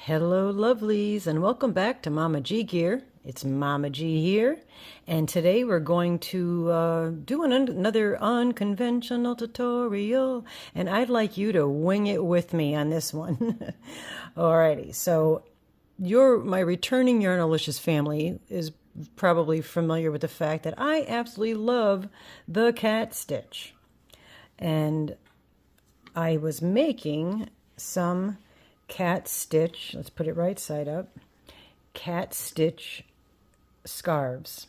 Hello lovelies, and welcome back to Mama G Gear. It's Mama G here, and today we're going to do another unconventional tutorial, and I'd like you to wing it with me on this one. Alrighty, so my returning Yarnalicious family is probably familiar with the fact that I absolutely love the cat stitch, and I was making some cat stitch, let's put it right side up, cat stitch scarves.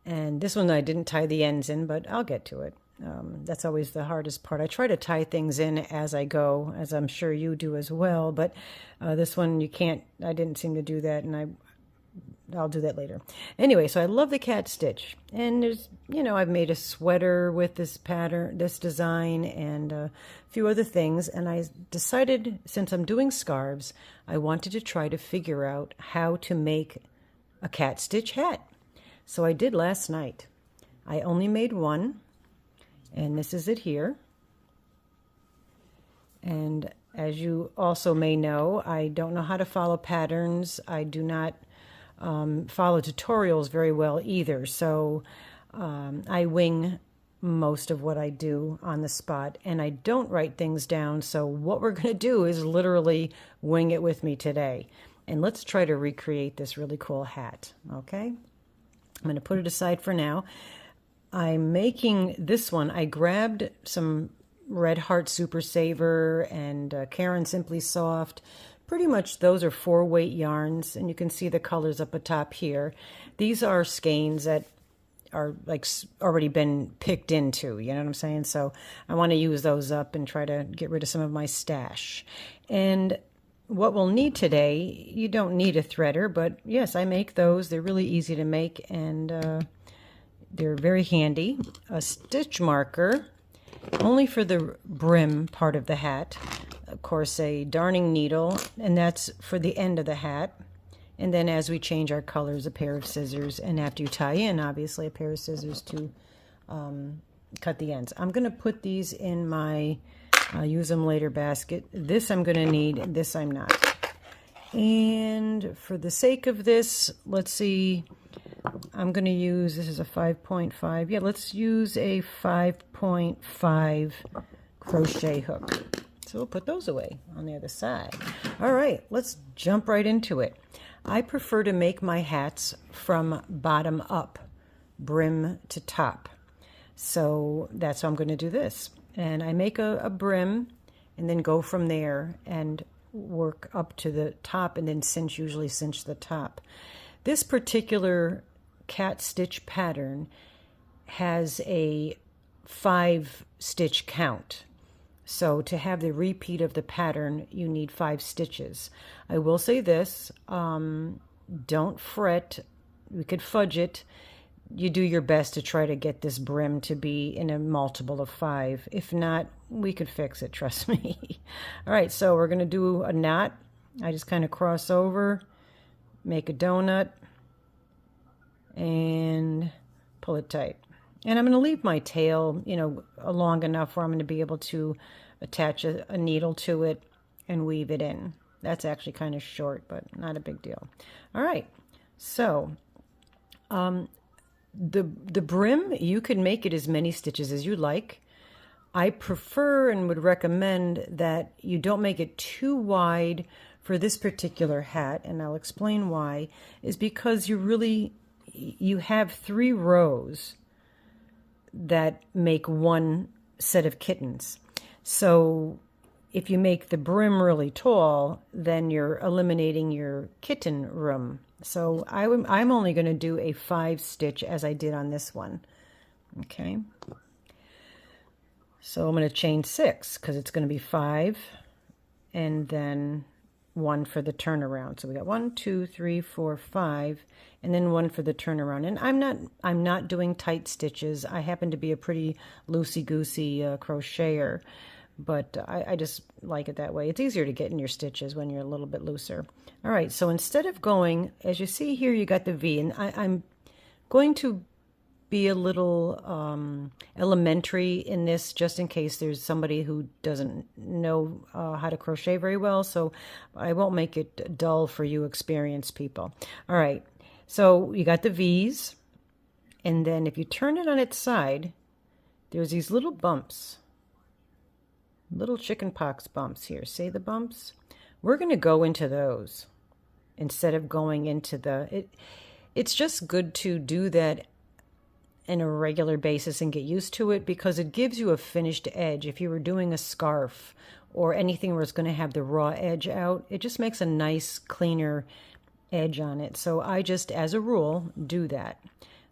And this one I didn't tie the ends in, but I'll get to it. That's always the hardest part. I try to tie things in as I go, as I'm sure you do as well, but this one you can't, I didn't seem to do that, and I'll do that later. Anyway, so I love the cat stitch, and there's, I've made a sweater with this pattern, this design, and a few other things, and I decided, since I'm doing scarves, I wanted to try to figure out how to make a cat stitch hat. So I did last night. I only made one, and this is it here. And as you also may know, I don't know how to follow patterns. I do not follow tutorials very well either, so I wing most of what I do on the spot, and I don't write things down, so what we're going to do is literally wing it with me today. And let's try to recreate this really cool hat, okay? I'm going to put it aside for now. I'm making this one. I grabbed some Red Heart Super Saver and Karen Simply Soft. Pretty much those are 4-weight yarns, and you can see the colors up atop here. These are skeins that are like already been picked into, you know what I'm saying? So I want to use those up and try to get rid of some of my stash. And what we'll need today, you don't need a threader, but yes, I make those. They're really easy to make, and they're very handy. A stitch marker, only for the brim part of the hat. Of course, a darning needle, and that's for the end of the hat. And then as we change our colors, a pair of scissors, and after you tie in, obviously, a pair of scissors to cut the ends. I'm going to put these in my use them later basket. This I'm going to need, this I'm not. And for the sake of this, let's see, I'm going to use, this is a 5.5. Yeah, let's use a 5.5 crochet hook. So we'll put those away on the other side. All right, let's jump right into it. I prefer to make my hats from bottom up, brim to top. So that's how I'm going to do this. And I make a brim and then go from there and work up to the top, and then usually cinch the top. This particular cat stitch pattern has a 5-stitch count. So to have the repeat of the pattern, you need 5 stitches. I will say this, don't fret. We could fudge it. You do your best to try to get this brim to be in a multiple of 5. If not, we could fix it, trust me. All right, so we're going to do a knot. I just kind of cross over, make a donut, and pull it tight. And I'm going to leave my tail, long enough where I'm going to be able to attach a needle to it and weave it in. That's actually kind of short, but not a big deal. All right, so the brim, you can make it as many stitches as you like. I prefer and would recommend that you don't make it too wide for this particular hat, and I'll explain why, is because you have 3 rows that make one set of kittens. So if you make the brim really tall, then you're eliminating your kitten room. So I'm only going to do a 5-stitch as I did on this one. Okay. So I'm going to chain 6 because it's going to be 5 and then 1 for the turnaround. So we got 1, 2, 3, 4, 5, and then 1 for the turnaround. And I'm not doing tight stitches. I happen to be a pretty loosey-goosey crocheter, but I just like it that way. It's easier to get in your stitches when you're a little bit looser. All right, so instead of going, as you see here, you got the V, and I'm going to be a little elementary in this, just in case there's somebody who doesn't know how to crochet very well. So I won't make it dull for you experienced people. All right, so you got the V's, and then if you turn it on its side, there's these little bumps, little chicken pox bumps here. See the bumps? We're going to go into those instead of going into the... It's just good to do that on a regular basis and get used to it, because it gives you a finished edge. If you were doing a scarf or anything where it's going to have the raw edge out, it just makes a nice, cleaner edge on it. So I just, as a rule, do that.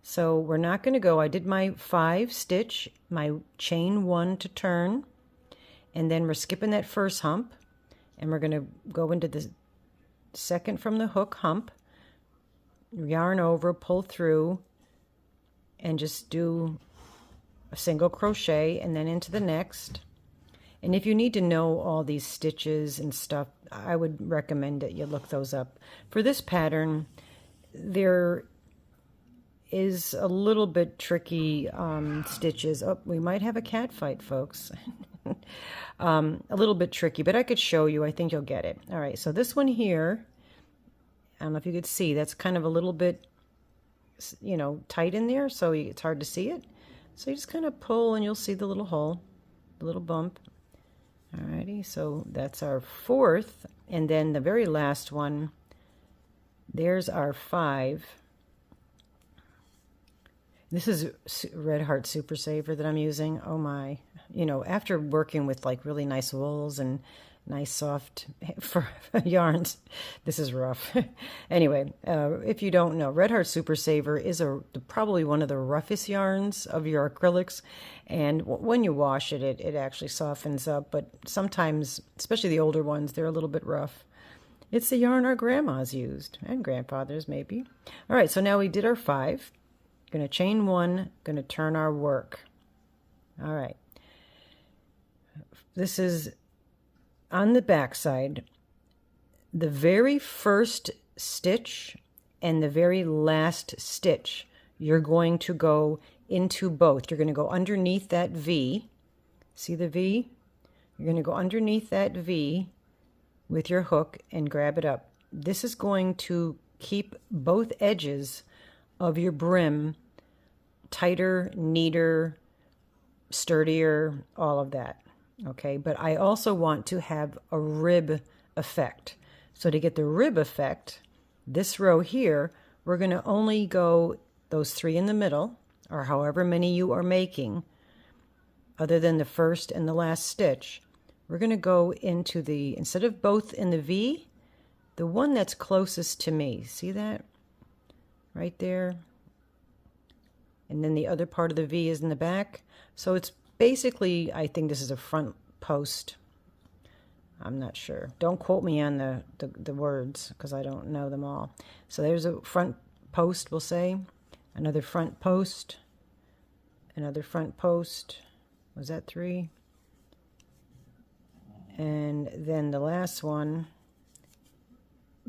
So we're not going to go, I did my 5 stitch, my chain 1 to turn, and then we're skipping that first hump, and we're going to go into the second from the hook hump, yarn over, pull through, and just do a single crochet and then into the next. And if you need to know all these stitches and stuff, I would recommend that you look those up. For this pattern, there is a little bit tricky stitches. Oh, we might have a cat fight, folks. A little bit tricky, but I could show you. I think you'll get it. All right, so this one here, I don't know if you could see, that's kind of a little bit, you know, tight in there, so it's hard to see it. So you just kind of pull and you'll see the little hole, the little bump. Alrighty, so that's our 4th, and then the very last one, there's our 5. This is Red Heart Super Saver that I'm using. Oh my, you know, after working with like really nice wools and nice soft for yarns, this is rough. Anyway, if you don't know, Red Heart Super Saver is probably one of the roughest yarns of your acrylics, and when you wash it, it actually softens up, but sometimes, especially the older ones, they're a little bit rough. It's the yarn our grandmas used, and grandfathers maybe. All right, so now we did our 5. Going to chain 1, going to turn our work. All right. This is on the back side. The very first stitch and the very last stitch, you're going to go into both. You're going to go underneath that V. See the V? You're going to go underneath that V with your hook and grab it up. This is going to keep both edges of your brim tighter, neater, sturdier, all of that. Okay, but I also want to have a rib effect. So to get the rib effect, this row here, we're going to only go those 3 in the middle, or however many you are making, other than the first and the last stitch. We're going to go into the, instead of both in the V, the one that's closest to me. See that? Right there. And then the other part of the V is in the back. So it's basically, I think this is a front post. I'm not sure. Don't quote me on the words, because I don't know them all. So there's a front post, we'll say. Another front post. Another front post. Was that 3? And then the last one,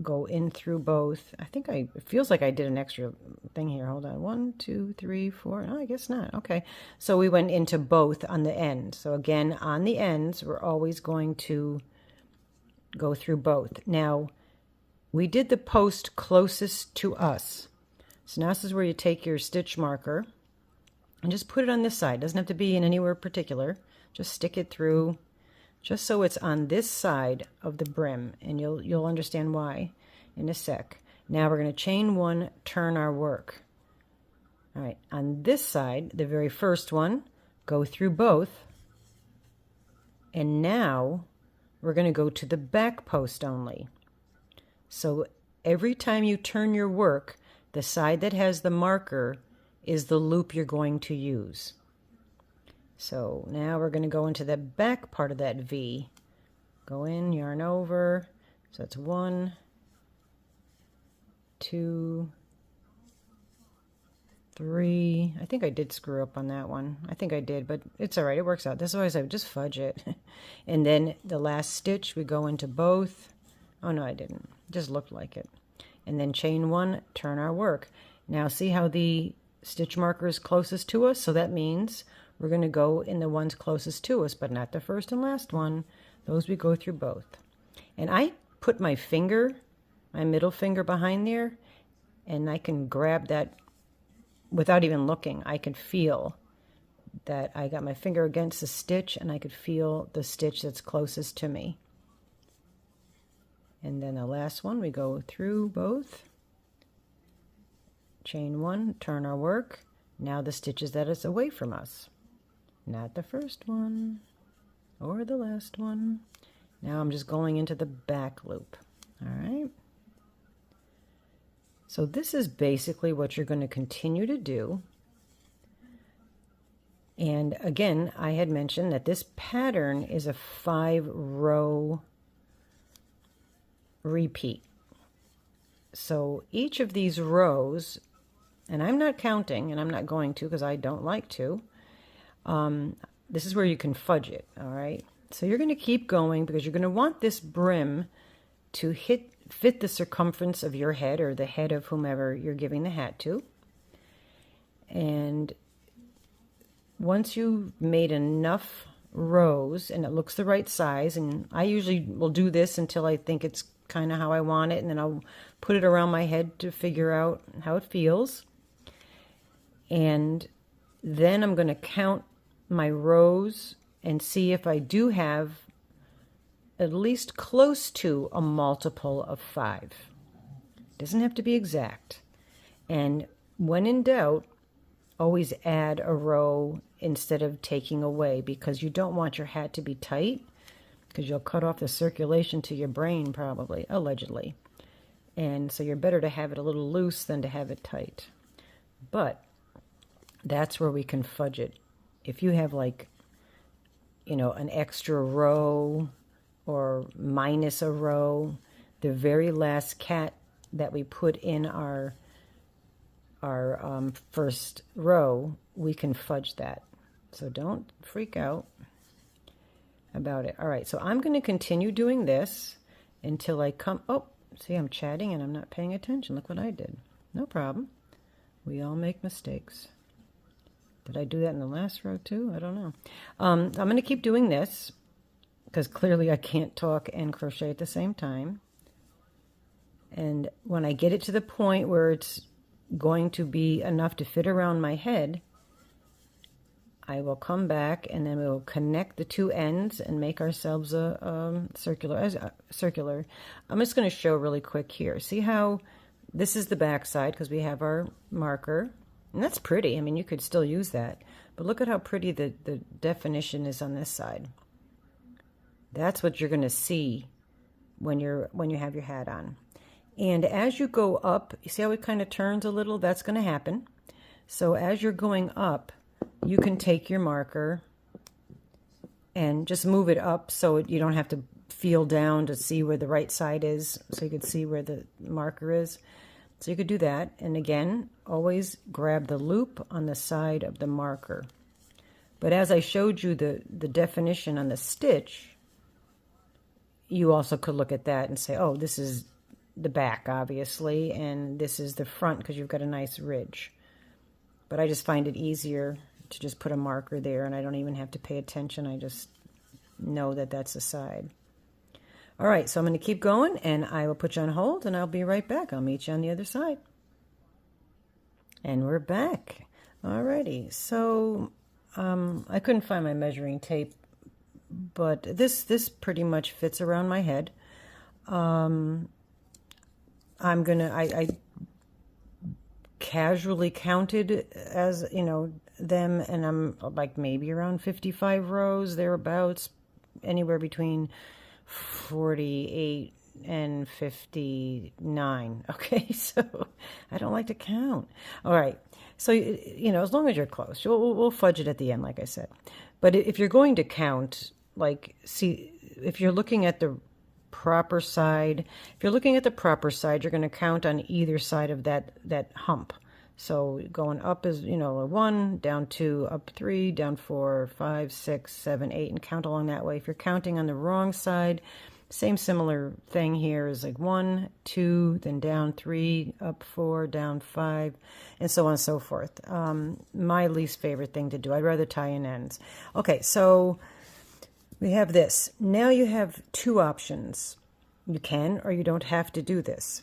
go in through both. I think it feels like I did an extra thing here. Hold on. 1, 2, 3, 4. Oh, I guess not. Okay. So we went into both on the end. So again, on the ends, we're always going to go through both. Now, we did the post closest to us. So now this is where you take your stitch marker and just put it on this side. It doesn't have to be in anywhere particular. Just stick it through, just so it's on this side of the brim, and you'll understand why in a sec. Now we're going to chain 1, turn our work. All right, on this side, the very first one, go through both, and now we're going to go to the back post only. So every time you turn your work, the side that has the marker is the loop you're going to use. So now we're going to go into the back part of that V. Go in, yarn over. So it's 1, 2, 3. I think I did screw up on that one. I think I did, but it's all right. It works out. This is always, I just fudge it. And then the last stitch, we go into both. Oh, no, I didn't. It just looked like it. And then chain 1, turn our work. Now see how the stitch markers closest to us, so that means we're going to go in the ones closest to us, but not the first and last one. Those we go through both. And I put my finger, my middle finger behind there, and I can grab that without even looking. I can feel that I got my finger against the stitch, and I could feel the stitch that's closest to me. And then the last one, we go through both. Chain one, turn our work. Now the stitches that is away from us. Not the first one or the last one. Now I'm just going into the back loop. All right. So this is basically what you're going to continue to do. And again, I had mentioned that this pattern is a 5-row repeat. So each of these rows, and I'm not counting, and I'm not going to because I don't like to, this is where you can fudge it, all right? So you're going to keep going because you're going to want this brim to fit the circumference of your head or the head of whomever you're giving the hat to. And once you've made enough rows and it looks the right size, and I usually will do this until I think it's kind of how I want it, and then I'll put it around my head to figure out how it feels. And then I'm going to count my rows and see if I do have at least close to a multiple of 5. Doesn't have to be exact. And when in doubt, always add a row instead of taking away, because you don't want your hat to be tight, because you'll cut off the circulation to your brain probably, allegedly. And so you're better to have it a little loose than to have it tight. But that's where we can fudge it. If you have, like, you know, an extra row or minus a row, the very last cat that we put in our first row, we can fudge that. So don't freak out about it. All right, so I'm going to continue doing this until I come, oh, see, I'm chatting and I'm not paying attention. Look what I did. No problem. We all make mistakes. Did I do that in the last row too? I don't know. I'm going to keep doing this because clearly I can't talk and crochet at the same time. And when I get it to the point where it's going to be enough to fit around my head, I will come back and then we'll connect the two ends and make ourselves a circular. I'm just going to show really quick here. See how this is the back side because we have our marker. And that's pretty. I mean, you could still use that. But look at how pretty the definition is on this side. That's what you're going to see when you have your hat on. And as you go up, you see how it kind of turns a little? That's going to happen. So as you're going up, you can take your marker and just move it up so you don't have to feel down to see where the right side is, so you can see where the marker is. So you could do that. And again, always grab the loop on the side of the marker. But as I showed you the definition on the stitch, you also could look at that and say, oh, this is the back, obviously, and this is the front because you've got a nice ridge. But I just find it easier to just put a marker there, and I don't even have to pay attention. I just know that that's the side. All right, so I'm going to keep going, and I will put you on hold, and I'll be right back. I'll meet you on the other side. And we're back. All righty, so I couldn't find my measuring tape, but this pretty much fits around my head. I casually counted, as you know, them, and I'm like maybe around 55 rows, thereabouts, anywhere between 48 and 59. Okay, so I don't like to count. All right, so you know, as long as you're close, we'll fudge it at the end, like I said. But if you're going to count, like, see, if you're looking at the proper side, you're going to count on either side of that hump. So going up is, you know, a 1, down 2, up 3, down 4, 5, 6, 7, 8, and count along that way. If you're counting on the wrong side, Same similar thing here is like 1, 2, then down 3, up 4, down 5, and so on and so forth. My least favorite thing to do. I'd rather tie in ends. Okay, so we have this. Now you have two options. You can or you don't have to do this.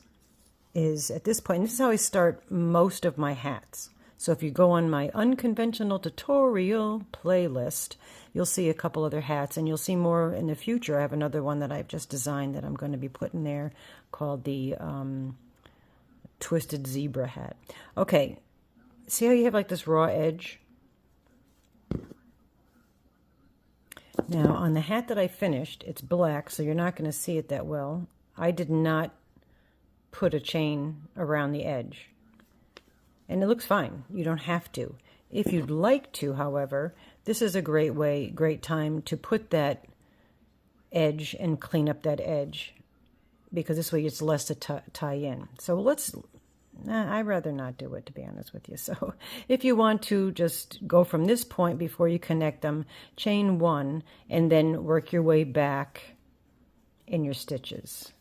Is at this point, this is how I start most of my hats. So if you go on my unconventional tutorial playlist, you'll see a couple other hats, and you'll see more in the future. I have another one that I've just designed that I'm going to be putting there called the Twisted Zebra hat. Okay, see how you have like this raw edge? Now on the hat that I finished, it's black, so you're not going to see it that well. I did not put a chain around the edge. And it looks fine. You don't have to. If you'd like to, however, this is a great time to put that edge and clean up that edge, because this way it's less to tie in. So I'd rather not do it, to be honest with you. So if you want to, just go from this point before you connect them, chain 1, and then work your way back in your stitches.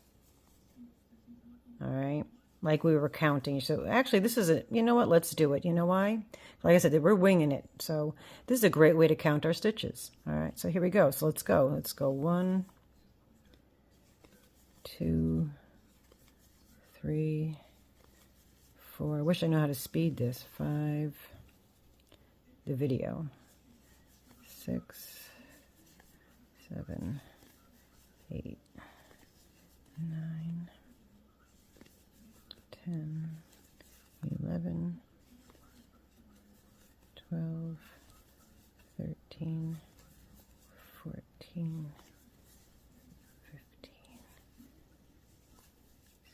All right. Like we were counting. So actually this is you know what, let's do it. You know why? Like I said, we're winging it. So this is a great way to count our stitches. All right, so here we go. So let's go. Let's go 1, 2, 3, 4. I wish I knew how to speed this. 5, the video. 6, 7, 8, 9, 10, 11, 12, 13, 14, 15,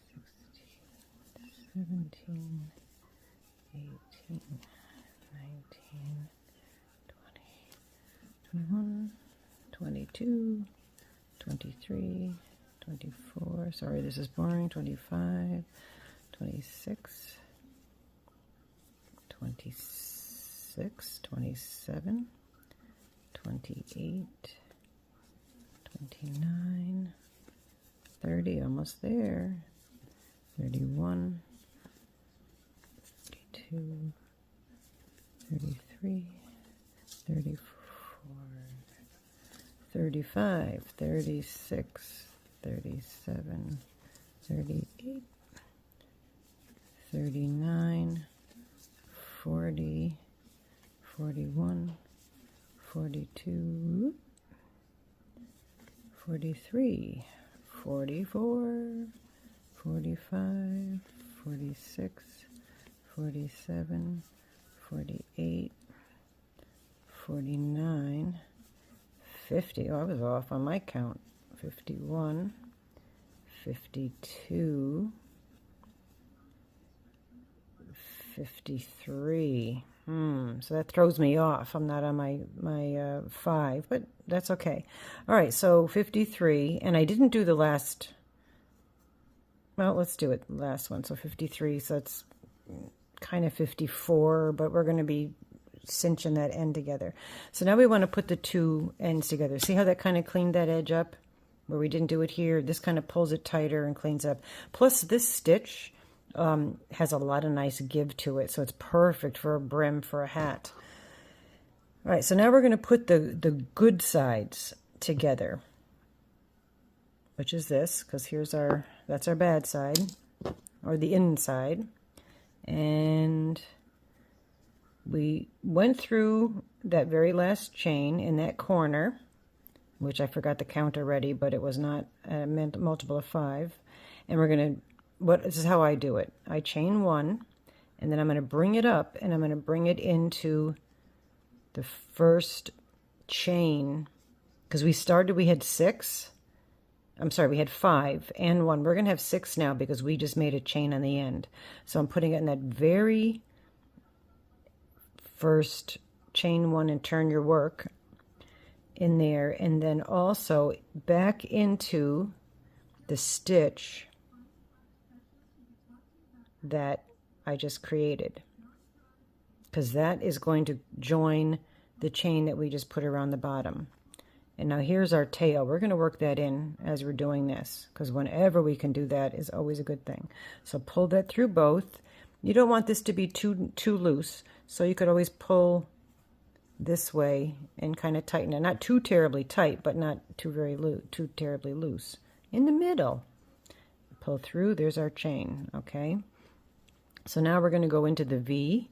16, 17, 18, 19, 20, 21, 22, 23, 24, sorry this is boring, 25, 26, 26, 27, 28, 29, 30, almost there, 31, 32, 33, 34, 35, 36, 37, 38, 39, 40, 41, 42, 43, 44, 45, 46, 47, 48, 49, 50. Oh, I was off on my count. 51, 52, 53. So that throws me off. I'm not on my 5, but that's okay. All right, so 53, and I didn't do the last. Well, let's do it. Last one. So 53. So it's kind of 54, but we're going to be cinching that end together. So now we want to put the two ends together. See how that kind of cleaned that edge up where we didn't do it here? This kind of pulls it tighter and cleans up. Plus this stitch has a lot of nice give to it, so it's perfect for a brim for a hat. All right, so now we're going to put the good sides together, which is this, because that's our bad side, or the inside. And we went through that very last chain in that corner, which I forgot to count already, but it was not a multiple of 5. And we're going to, this is how I do it. I chain 1, and then I'm going to bring it up, and I'm going to bring it into the first chain, because we had 6. I'm sorry, we had 5 and 1. We're going to have 6 now because we just made a chain on the end. So I'm putting it in that very first chain 1 and turn your work in there, and then also back into the stitch that I just created, because that is going to join the chain that we just put around the bottom. And now here's our tail. We're going to work that in as we're doing this, because whenever we can do that is always a good thing. So pull that through both. You don't want this to be too loose, so you could always pull this way and kind of tighten it. Not too terribly tight, but not too terribly loose. In the middle. Pull through. There's our chain. Okay. So now we're going to go into the V.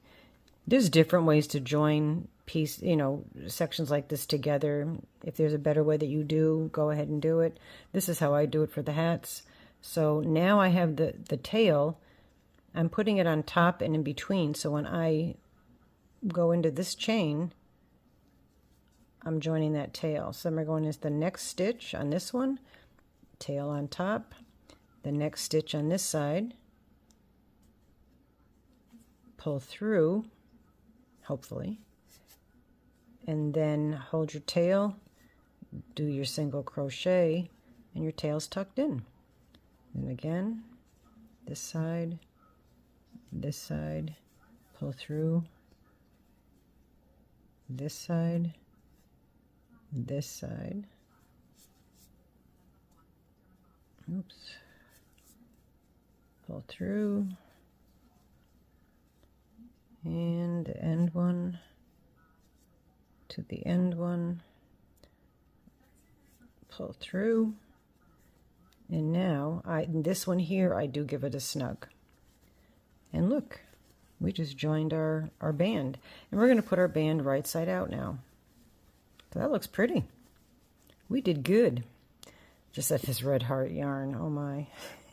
There's different ways to join sections like this together. If there's a better way that you do, go ahead and do it. This is how I do it for the hats. So now I have the tail. I'm putting it on top and in between. So when I go into this chain, I'm joining that tail. So I'm going into the next stitch on this one, tail on top, the next stitch on this side, pull through, hopefully, and then hold your tail, do your single crochet, and your tail's tucked in. And again, this side, pull through, this side, oops, pull through, and the end one to the end one, pull through, and now this one here I do give it a snug. And look, we just joined our band, and we're going to put our band right side out now. So that looks pretty. We did good. Just at this red heart yarn, oh my.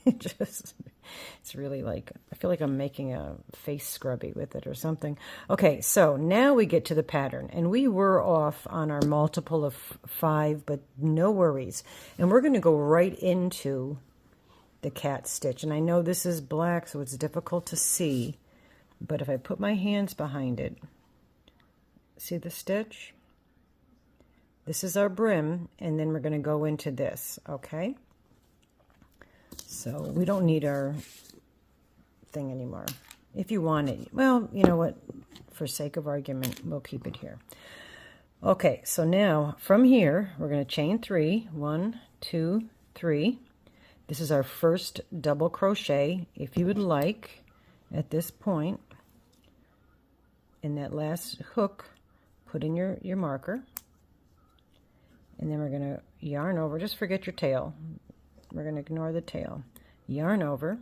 It's really like, I feel like I'm making a face scrubby with it or something. Okay, so now we get to the pattern, and we were off on our multiple of 5, but no worries. And we're going to go right into the cat stitch. And I know this is black, so it's difficult to see, but if I put my hands behind it, see the stitch? This is our brim, and then we're going to go into this, okay? So we don't need our thing anymore. If you want it, well, you know what? For sake of argument, we'll keep it here. Okay, so now from here, we're going to chain 3. 1, 2, 3. This is our first double crochet. If you would like, at this point, in that last hook, put in your marker. And then we're going to yarn over. Just forget your tail. We're going to ignore the tail. Yarn over.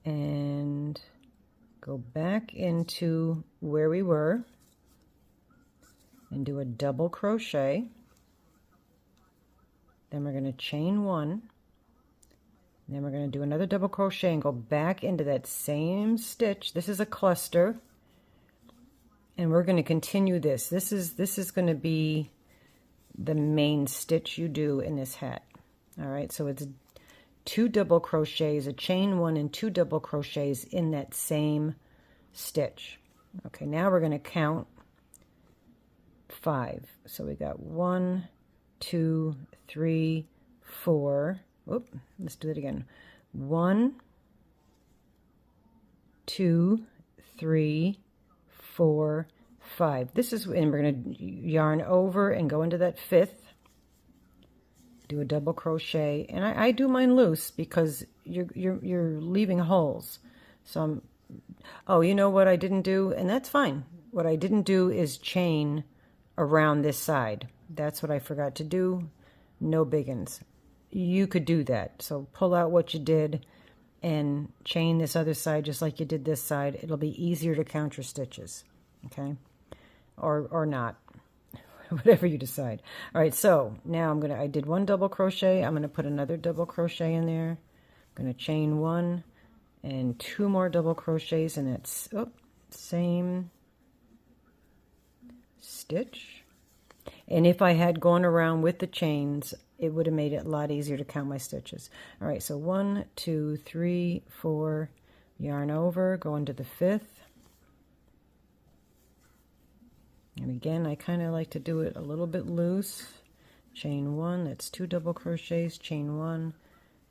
And go back into where we were. And do a double crochet. Then we're going to chain 1. Then we're going to do another double crochet and go back into that same stitch. This is a cluster. And we're going to continue this. This is going to be the main stitch you do in this hat. All right, so it's 2 double crochets, a chain 1 and 2 double crochets in that same stitch. Okay, now we're going to count 5. So we got 1, 2, 3, 4. Whoop, let's do it again. 1, 2, 3, 4, 5. This is, and we're going to yarn over and go into that 5th. Do a double crochet, and I do mine loose because you're leaving holes. So oh, you know what I didn't do, and that's fine. What I didn't do is chain around this side. That's what I forgot to do. No biggins. You could do that. So pull out what you did and chain this other side just like you did this side. It'll be easier to count your stitches. Okay? Or not. Whatever you decide. All right, so now I did 1 double crochet. I'm going to put another double crochet in there. I'm going to chain 1 and 2 more double crochets in that same stitch. And if I had gone around with the chains, it would have made it a lot easier to count my stitches. All right, so 1, 2, 3, 4, yarn over, go into the 5th. And again, I kind of like to do it a little bit loose. Chain 1, that's 2 double crochets, chain 1,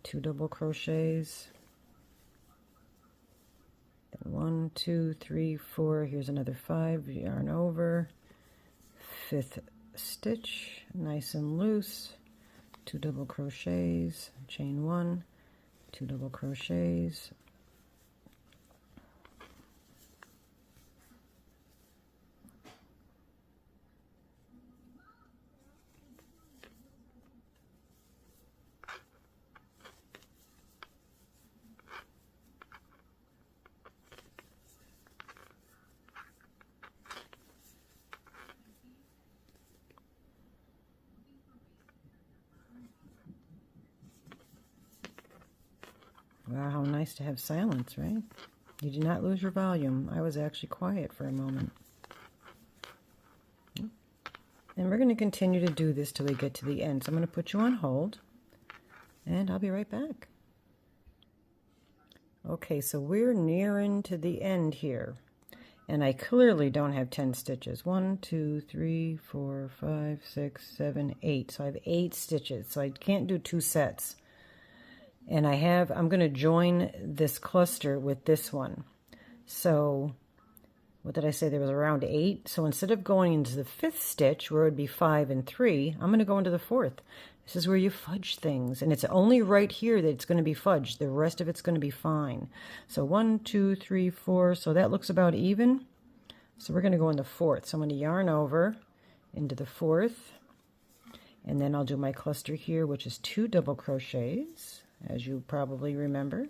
2 double crochets. Then 1, 2, 3, 4, here's another 5, yarn over, 5th stitch, nice and loose, 2 double crochets, chain 1, 2 double crochets, wow, how nice to have silence, right? You did not lose your volume. I was actually quiet for a moment. And we're going to continue to do this till we get to the end. So I'm going to put you on hold, and I'll be right back. Okay, so we're nearing to the end here. And I clearly don't have 10 stitches. 1, 2, 3, 4, 5, 6, 7, 8. So I have 8 stitches. So I can't do 2 sets. And I'm going to join this cluster with this one. So what did I say? There was around 8. So instead of going into the 5th stitch, where it would be 5 and 3, I'm going to go into the 4th. This is where you fudge things. And it's only right here that it's going to be fudged. The rest of it's going to be fine. So 1, 2, 3, 4. So that looks about even. So we're going to go in the 4th. So I'm going to yarn over into the 4th. And then I'll do my cluster here, which is 2 double crochets, as you probably remember.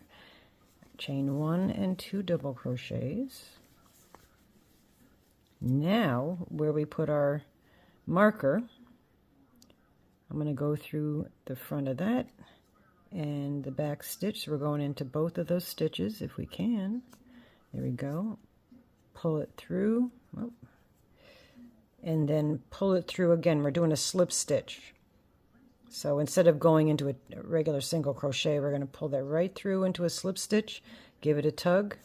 Chain 1 and 2 double crochets. Now, where we put our marker, I'm going to go through the front of that and the back stitch. So we're going into both of those stitches if we can. There we go. Pull it through. Oh. And then pull it through again. We're doing a slip stitch. So instead of going into a regular single crochet, we're going to pull that right through into a slip stitch. Give it a tug.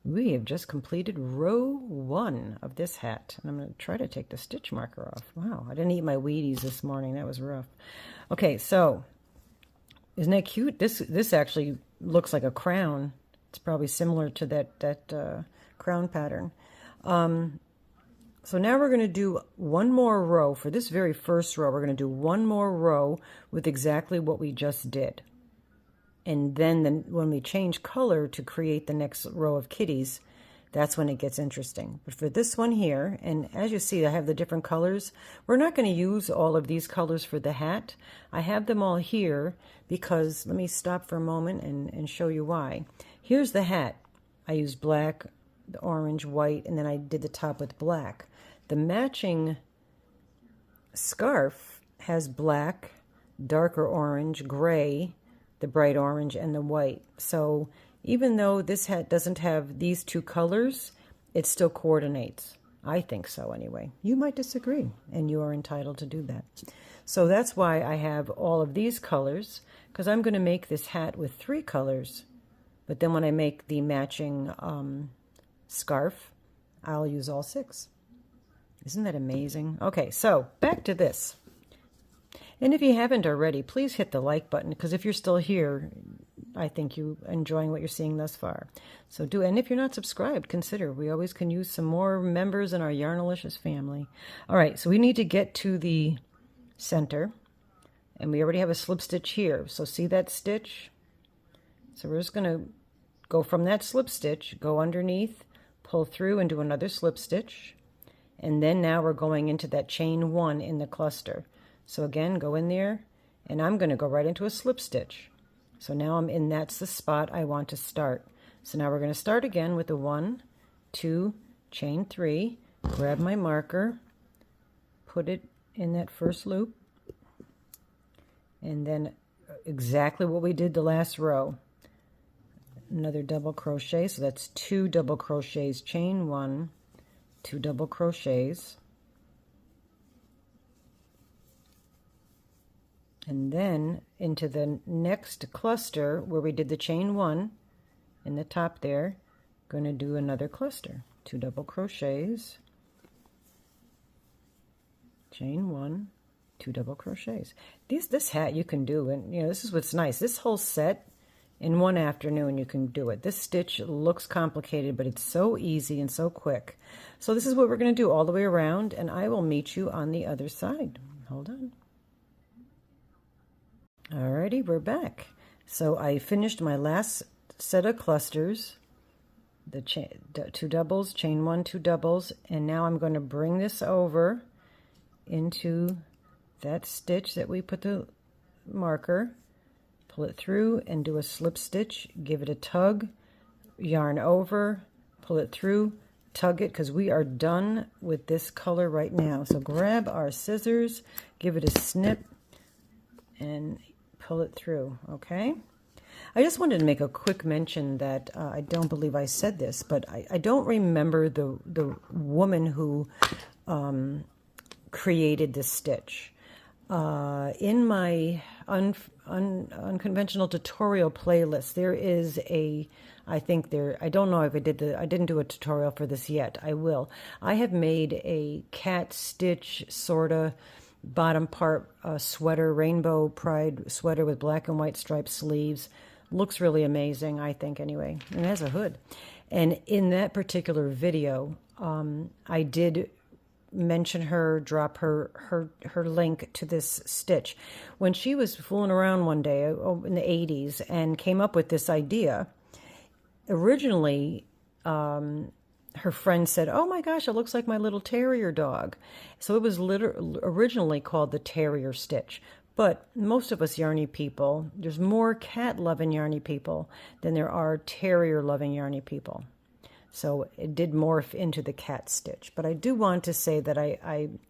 We have just completed row 1 of this hat. And I'm going to try to take the stitch marker off. Wow, I didn't eat my Wheaties this morning. That was rough. Okay, so isn't that cute? This actually looks like a crown. It's probably similar to that crown pattern. So now we're going to do one more row. For this very first row, we're going to do one more row with exactly what we just did. And then when we change color to create the next row of kitties, that's when it gets interesting. But for this one here, and as you see, I have the different colors. We're not going to use all of these colors for the hat. I have them all here because, let me stop for a moment and show you why. Here's the hat. I used black, the orange, white, and then I did the top with black. The matching scarf has black, darker orange, gray, the bright orange, and the white. So even though this hat doesn't have these 2 colors, it still coordinates. I think so anyway. You might disagree, and you are entitled to do that. So that's why I have all of these colors, because I'm going to make this hat with 3 colors. But then when I make the matching scarf, I'll use all 6. Isn't that amazing? Okay, so back to this. And if you haven't already, please hit the like button, because if you're still here, I think you're enjoying what you're seeing thus far. So do, and if you're not subscribed, consider. We always can use some more members in our Yarnalicious family. All right, so we need to get to the center, and we already have a slip stitch here. So see that stitch? So we're just going to go from that slip stitch, go underneath, pull through, and do another slip stitch. And then now we're going into that chain 1 in the cluster. So again, go in there, and I'm going to go right into a slip stitch. So now I'm in, that's the spot I want to start. So now we're going to start again with the 1, 2, chain 3, grab my marker, put it in that first loop, and then exactly what we did the last row. Another double crochet, so that's 2 double crochets, chain 1, 2 double crochets. And then into the next cluster where we did the chain 1 in the top there, going to do another cluster, 2 double crochets, chain 1, 2 double crochets. This hat you can do, and you know, this is what's nice. This whole set In one afternoon you can do it. This stitch looks complicated, but it's so easy and so quick. So this is what we're going to do all the way around, and I will meet you on the other side. Hold on. Alrighty, we're back. So I finished my last set of clusters, the two doubles, chain 1, 2 doubles, and now I'm going to bring this over into that stitch that we put the marker, pull it through and do a slip stitch, give it a tug, yarn over, pull it through, tug it, because we are done with this color right now. So grab our scissors, give it a snip, and pull it through, okay? I just wanted to make a quick mention that I don't believe I said this, but I don't remember the woman who created this stitch. In my unconventional tutorial playlist, there is a, I don't know if I didn't do a tutorial for this yet. I will. I have made a cat stitch sorta bottom part sweater, rainbow pride sweater with black and white striped sleeves. Looks really amazing, I think, anyway. And it has a hood. And in that particular video, I did mention her, drop her link to this stitch. When she was fooling around one day in the 80s and came up with this idea, originally her friend said, "Oh my gosh, it looks like my little terrier dog." So it was originally called the terrier stitch. But most of us yarny people, there's more cat-loving yarny people than there are terrier-loving yarny people. So it did morph into the cat stitch. But I do want to say that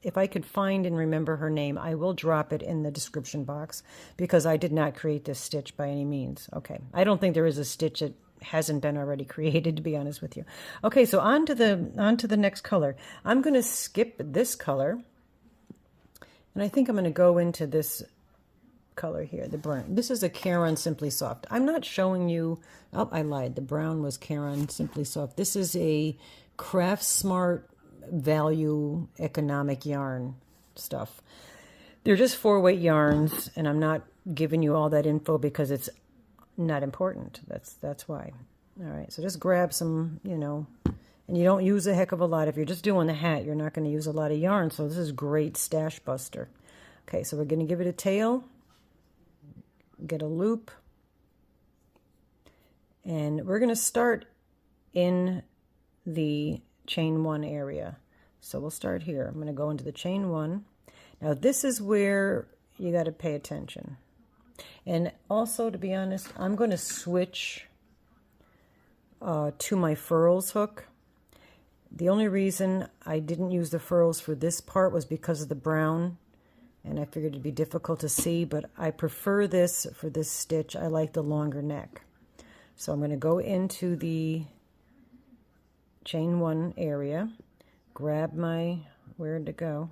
if I could find and remember her name, I will drop it in the description box, because I did not create this stitch by any means. Okay, I don't think there is a stitch that hasn't been already created, to be honest with you. Okay, so on to the next color. I'm going to skip this color, and I think I'm going to go into this color here, the brown. This is a Caron Simply Soft. I'm not showing you, oh, I lied. The brown was Caron Simply Soft. This is a Craft Smart value economic yarn stuff. They're just 4-weight yarns, and I'm not giving you all that info because it's not important. That's why. All right, so just grab some, and you don't use a heck of a lot. If you're just doing the hat, you're not going to use a lot of yarn, so this is great stash buster. Okay, so we're going to give it a tail, get a loop, and we're going to start in the chain 1 area. So we'll start here. I'm going to go into the chain 1. Now this is where you got to pay attention. And also, to be honest, I'm going to switch to my furls hook. The only reason I didn't use the furls for this part was because of the brown, and I figured it'd be difficult to see, but I prefer this for this stitch. I like the longer neck. So I'm going to go into the chain 1 area, grab my, where'd it go?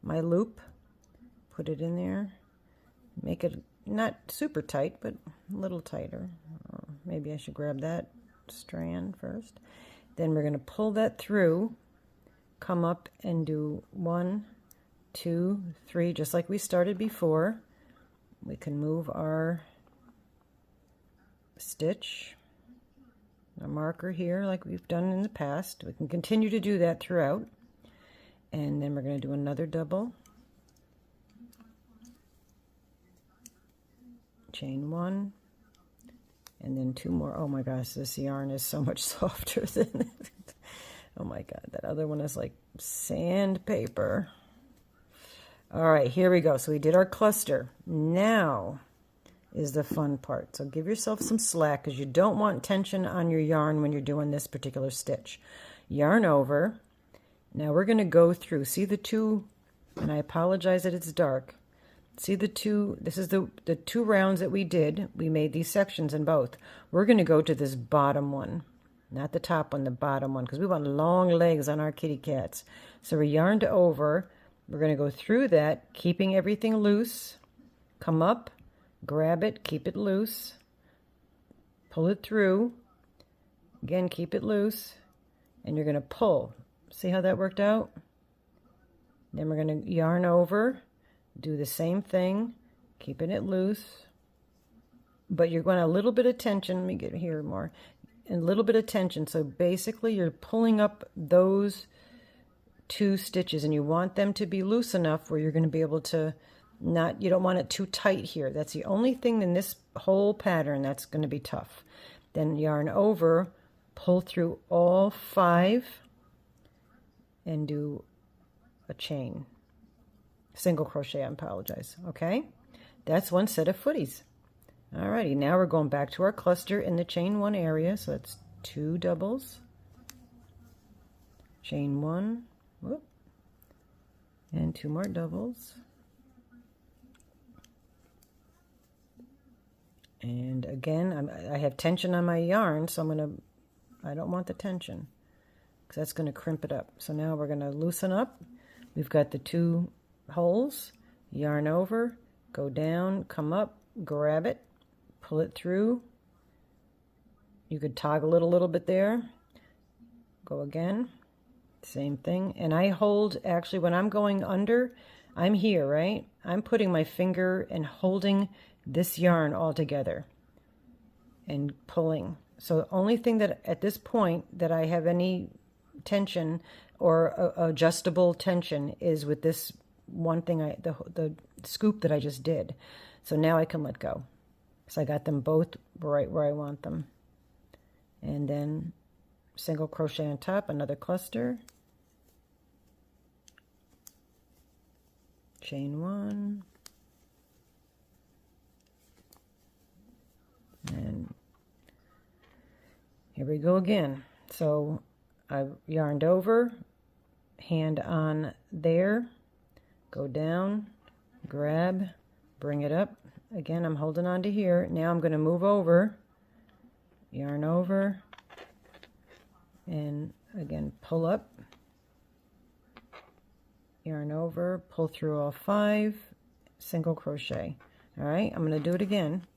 My loop, put it in there, make it not super tight, but a little tighter. Maybe I should grab that strand first. Then we're going to pull that through, come up and do 1, 2, 3, just like we started before. We can move our stitch, a marker here like we've done in the past. We can continue to do that throughout. And then we're going to do another double. Chain 1. And then 2 more. Oh my gosh, this yarn is so much softer than it. Oh my God, that other one is like sandpaper. All right, here we go. So we did our cluster. Now is the fun part. So give yourself some slack, because you don't want tension on your yarn when you're doing this particular stitch. Yarn over. Now we're going to go through. See the 2, and I apologize that it's dark. See the 2, this is the 2 rounds that we did. We made these sections in both. We're going to go to this bottom one. Not the top one, the bottom one, because we want long legs on our kitty cats. So we yarned over. We're going to go through that, keeping everything loose. Come up, grab it, keep it loose. Pull it through. Again, keep it loose. And you're going to pull. See how that worked out? Then we're going to yarn over, do the same thing, keeping it loose. but you're going to a little bit of tension. Let me get here more. A little bit of tension. So basically you're pulling up those 2 stitches, and you want them to be loose enough where you're going to be able to not, you don't want it too tight here. That's the only thing in this whole pattern that's going to be tough. Then yarn over, pull through all 5, and do a chain. Single crochet, I apologize. Okay, that's one set of footies. Alrighty, now we're going back to our cluster in the chain 1 area. So that's 2 doubles, chain 1, whoop, and 2 more doubles. And again, I have tension on my yarn, so I don't want the tension because that's going to crimp it up. So now we're going to loosen up. We've got the 2 holes, yarn over, go down, come up, grab it, pull it through. You could toggle it a little bit there. Go again, same thing. And I hold, actually when I'm going under, I'm here, right? I'm putting my finger and holding this yarn all together and pulling. So the only thing that at this point that I have any tension or adjustable tension is with this one thing, the scoop that I just did. So now I can let go. So I got them both right where I want them. And then single crochet on top, another cluster, chain 1, and here we go again. So I've yarned over, hand on there, go down, grab, bring it up. Again, I'm holding on to here. Now I'm going to move over, yarn over, and again pull up, yarn over, pull through all 5, single crochet. All right, I'm going to do it again.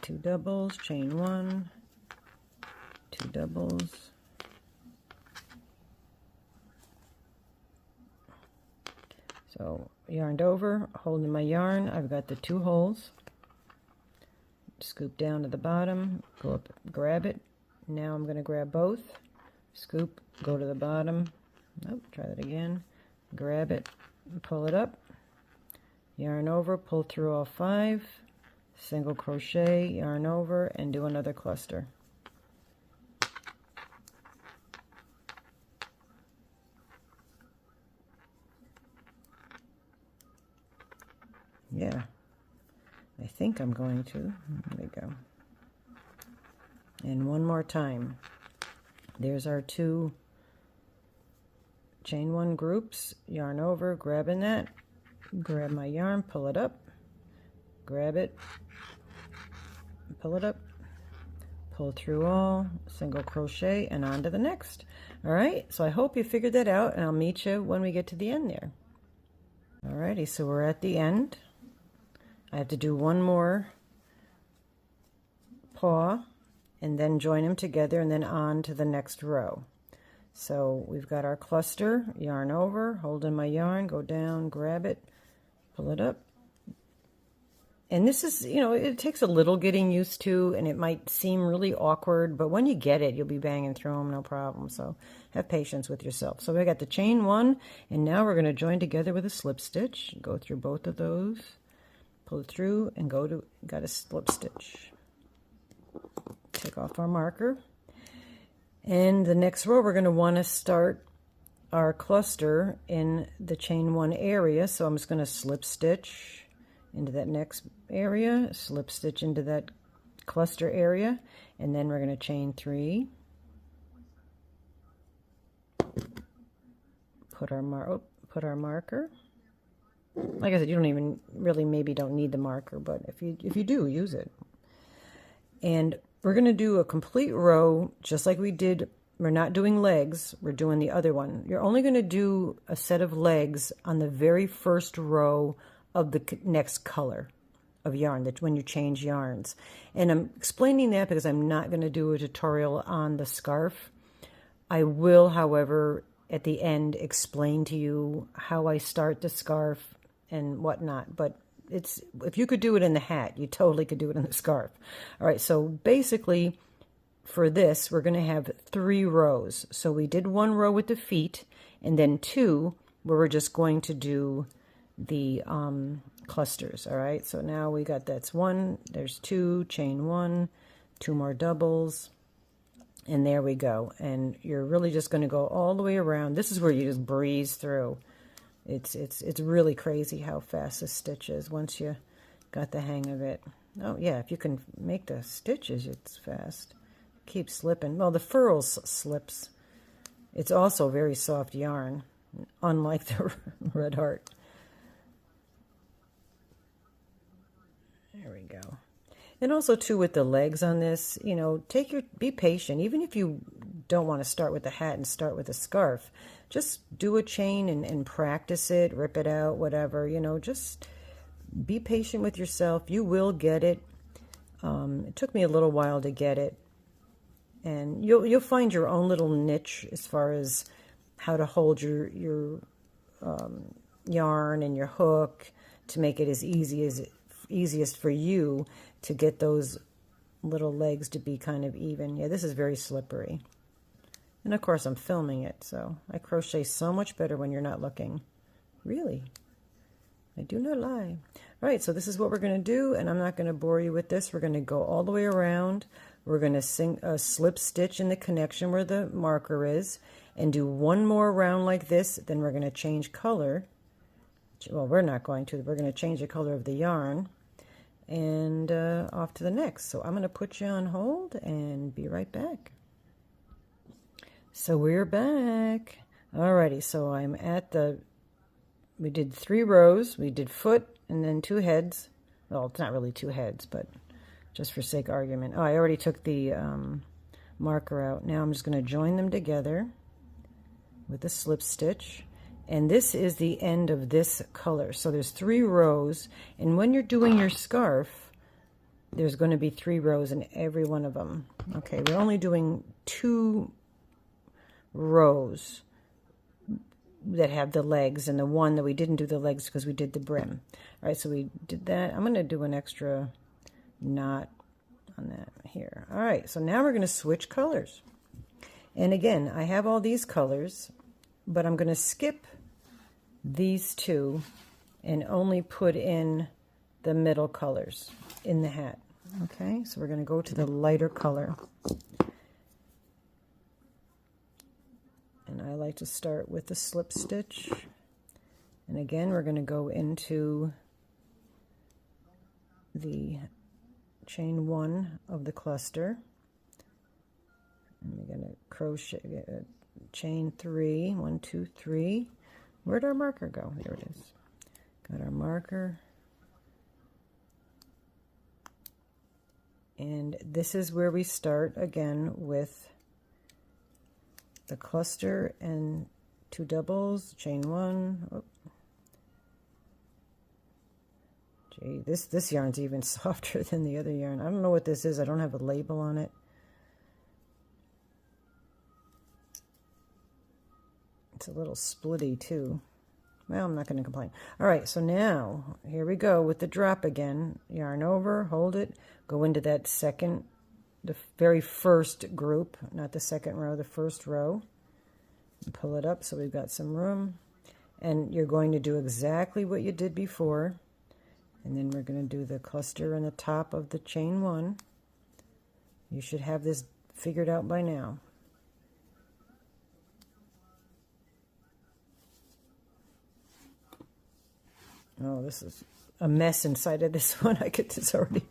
2 doubles, chain 1, 2 doubles, so yarned over, holding my yarn. I've got the 2 holes. Scoop down to the bottom, go up, grab it. Now I'm going to grab both. Scoop, go to the bottom. Oh, try that again. Grab it, pull it up. Yarn over, pull through all 5. Single crochet, yarn over, and do another cluster. Yeah, I think I'm going to. There we go. And one more time. There's our 2 chain 1 groups. Yarn over, grabbing that. Grab my yarn, pull it up. Grab it, pull it up, pull through all, single crochet, and on to the next. All right, so I hope you figured that out, and I'll meet you when we get to the end there. Alrighty, so we're at the end. I have to do one more paw and then join them together and then on to the next row. So we've got our cluster, yarn over, holding my yarn, go down, grab it, pull it up. And this is, you know, it takes a little getting used to, and it might seem really awkward, but when you get it, you'll be banging through them, no problem. So have patience with yourself. So we got the chain 1, and now we're going to join together with a slip stitch. Go through both of those, pull it through, and got a slip stitch. Take off our marker. And the next row, we're going to want to start our cluster in the chain 1 area. So I'm just going to slip stitch into that next area, slip stitch into that cluster area, and then we're going to chain 3, put our marker. Like I said, you don't even really maybe don't need the marker, but if you do, use it. And we're going to do a complete row just like we did. We're not doing legs, we're doing the other one. You're only going to do a set of legs on the very first row of the next color of yarn, that when you change yarns. And I'm explaining that because I'm not going to do a tutorial on the scarf. I will, however, at the end explain to you how I start the scarf and whatnot, but it's, if you could do it in the hat, you totally could do it in the scarf. All right, so basically for this, we're going to have 3 rows. So we did 1 row with the feet, and then 2 where we're just going to do the clusters. All right, so now we got, that's 1, there's 2, chain 1, 2 more doubles, and there we go. And you're really just going to go all the way around. This is where you just breeze through. It's really crazy how fast this stitch is once you got the hang of it. Oh yeah, if you can make the stitches, it's fast. Keep slipping. Well, the furls slips. It's also very soft yarn, unlike the Red Heart. There we go. And also too, with the legs on this, you know, be patient. Even if you don't want to start with the hat and start with a scarf, just do a chain and practice it, rip it out, whatever, you know, just be patient with yourself. You will get it. It took me a little while to get it, and you'll find your own little niche as far as how to hold your yarn and your hook to make it as easiest for you to get those little legs to be kind of even. Yeah, this is very slippery. And of course I'm filming it, so I crochet so much better when you're not looking. Really. I do not lie. All right, so this is what we're going to do, and I'm not going to bore you with this. We're going to go all the way around. We're going to slip stitch in the connection where the marker is and do 1 more round like this. Then we're going to change color. Well, we're not going to. We're going to change the color of the yarn and off to the next. So I'm going to put you on hold and be right back. So we're back. Alrighty, so I'm at we did 3 rows. We did foot and then 2 heads. Well, it's not really 2 heads, but just for sake of argument. Oh, I already took the marker out. Now I'm just going to join them together with a slip stitch. And this is the end of this color. So there's 3 rows. And when you're doing your scarf, there's going to be 3 rows in every one of them. Okay, we're only doing 2 rows that have the legs, and the one that we didn't do the legs because we did the brim. All right, so we did that. I'm going to do an extra knot on that here. All right, so now we're going to switch colors. And again, I have all these colors, but I'm going to skip these 2 and only put in the middle colors in the hat. Okay, so we're going to go to the lighter color. And I like to start with the slip stitch. And again, we're going to go into the chain 1 of the cluster. And we're going to crochet, chain 3, 1, 2, 3. Where'd our marker go? There it is. Got our marker. And this is where we start again with the cluster and 2 doubles, chain 1. Oh. Gee, this yarn's even softer than the other yarn. I don't know what this is. I don't have a label on it. It's a little splitty too. Well, I'm not going to complain. All right, so now here we go with the drop again. Yarn over, hold it, go into that second, the very first group, not the second row, the first row. And pull it up so we've got some room. And you're going to do exactly what you did before. And then we're going to do the cluster in the top of the chain 1. You should have this figured out by now. Oh, this is a mess inside of this one. I get this already.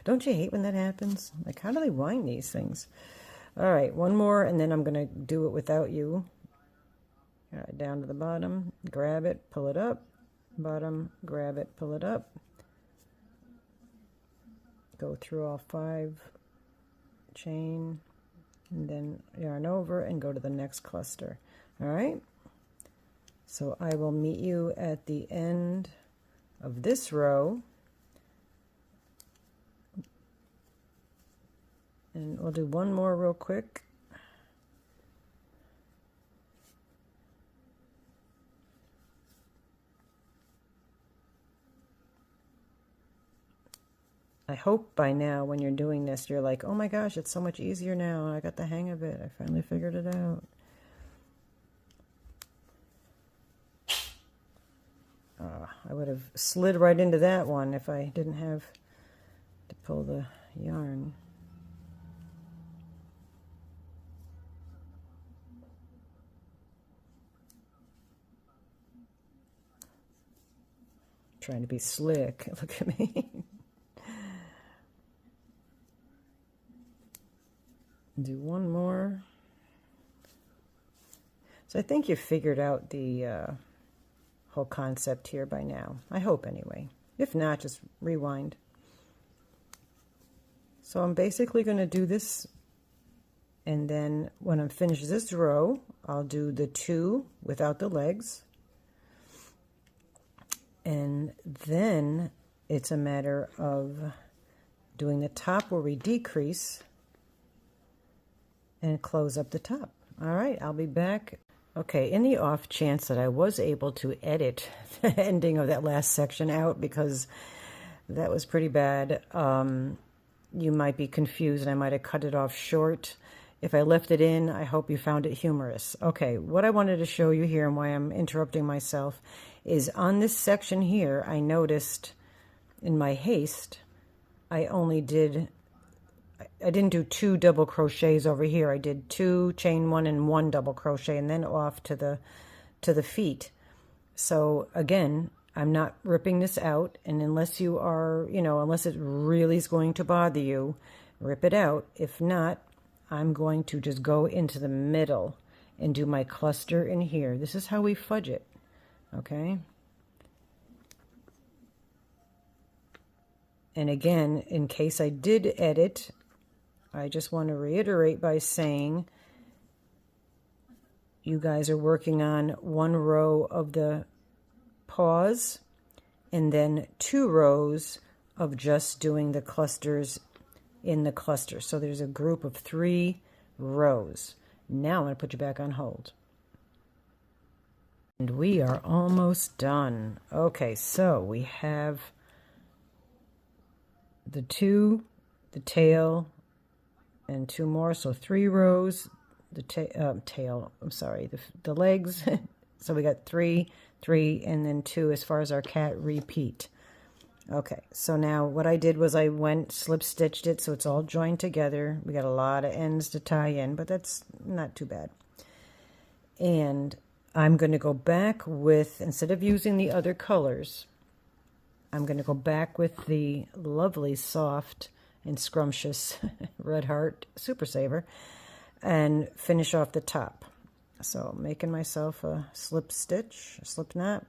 Don't you hate when that happens? Like, how do they wind these things? All right, 1 more, and then I'm going to do it without you. All right, down to the bottom, grab it, pull it up, bottom, grab it, pull it up. Go through all 5, chain, and then yarn over and go to the next cluster. All right? So I will meet you at the end of this row. And we'll do 1 more real quick. I hope by now when you're doing this, you're like, oh my gosh, it's so much easier now. I got the hang of it. I finally figured it out. I would have slid right into that one if I didn't have to pull the yarn. Trying to be slick. Look at me. Do one more. So I think you figured out the whole concept here by now. I hope anyway. If not, just rewind. So I'm basically going to do this, and then when I'm finished this row, I'll do the 2 without the legs. And then it's a matter of doing the top where we decrease and close up the top. All right, I'll be back. Okay, in the off chance that I was able to edit the ending of that last section out because that was pretty bad, you might be confused and I might have cut it off short. If I left it in, I hope you found it humorous. Okay, what I wanted to show you here and why I'm interrupting myself is on this section here, I noticed in my haste, I didn't do 2 double crochets over here. I did 2 chain 1 and 1 double crochet and then off to the feet. So again, I'm not ripping this out, and unless you are, unless it really is going to bother you, rip it out. If not, I'm going to just go into the middle and do my cluster in here. This is how we fudge it, okay? And again, in case I did edit, I just want to reiterate by saying you guys are working on 1 row of the pause and then 2 rows of just doing the clusters in the cluster. So there's a group of 3 rows. Now I'm going to put you back on hold. And we are almost done. Okay, so we have the 2, the tail, and 2 more, so 3 rows, the legs. So we got 3, 3, and then 2 as far as our cat repeat. Okay, so now what I did was I went slip stitched it so it's all joined together. We got a lot of ends to tie in, but that's not too bad. And I'm going to go back with, instead of using the other colors, I'm going to go back with the lovely soft and scrumptious Red Heart Super Saver and finish off the top. So making myself a slip stitch, a slip knot.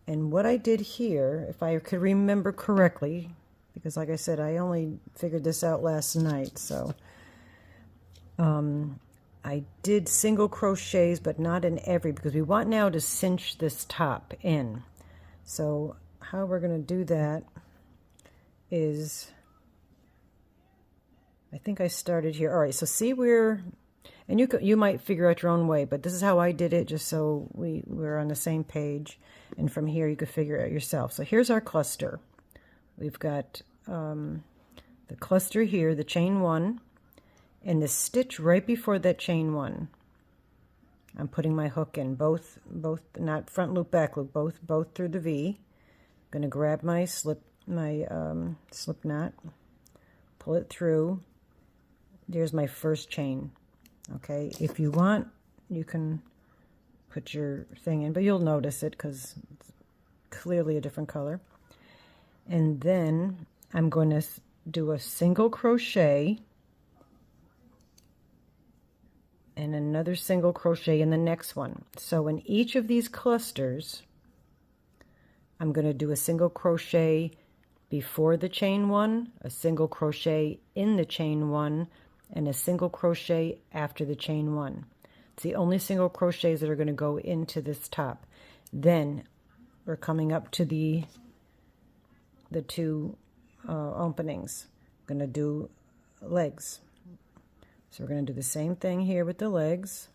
And what I did here, if I could remember correctly, because like I said, I only figured this out last night, so I did single crochets, but not in every, because we want now to cinch this top in. So how we're going to do that is, I think I started here. All right, so see where, and you might figure out your own way, but this is how I did it, just so we're on the same page. And from here, you could figure it out yourself. So here's our cluster. We've got the cluster here, the chain 1, and the stitch right before that chain 1. I'm putting my hook in, both, not front loop, back loop, both through the V. I'm going to grab my slip knot, pull it through. There's my first chain. Okay, if you want, you can put your thing in, but you'll notice it because it's clearly a different color. And then I'm going to do a single crochet and another single crochet in the next one. So in each of these clusters, I'm going to do a single crochet before the chain 1, a single crochet in the chain 1, and a single crochet after the chain 1. It's the only single crochets that are going to go into this top. Then we're coming up to the 2 openings. I'm going to do legs. So we're going to do the same thing here with the legs.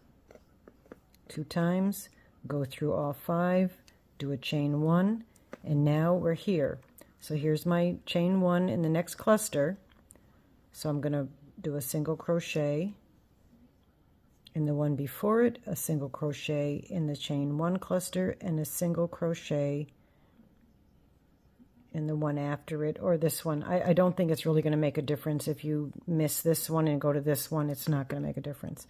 2 times, go through all 5, do a chain 1, and now we're here. So here's my chain 1 in the next cluster. So I'm going to do a single crochet in the one before it, a single crochet in the chain 1 cluster, and a single crochet in the one after it, or this one. I don't think it's really going to make a difference. If you miss this one and go to this one, it's not going to make a difference.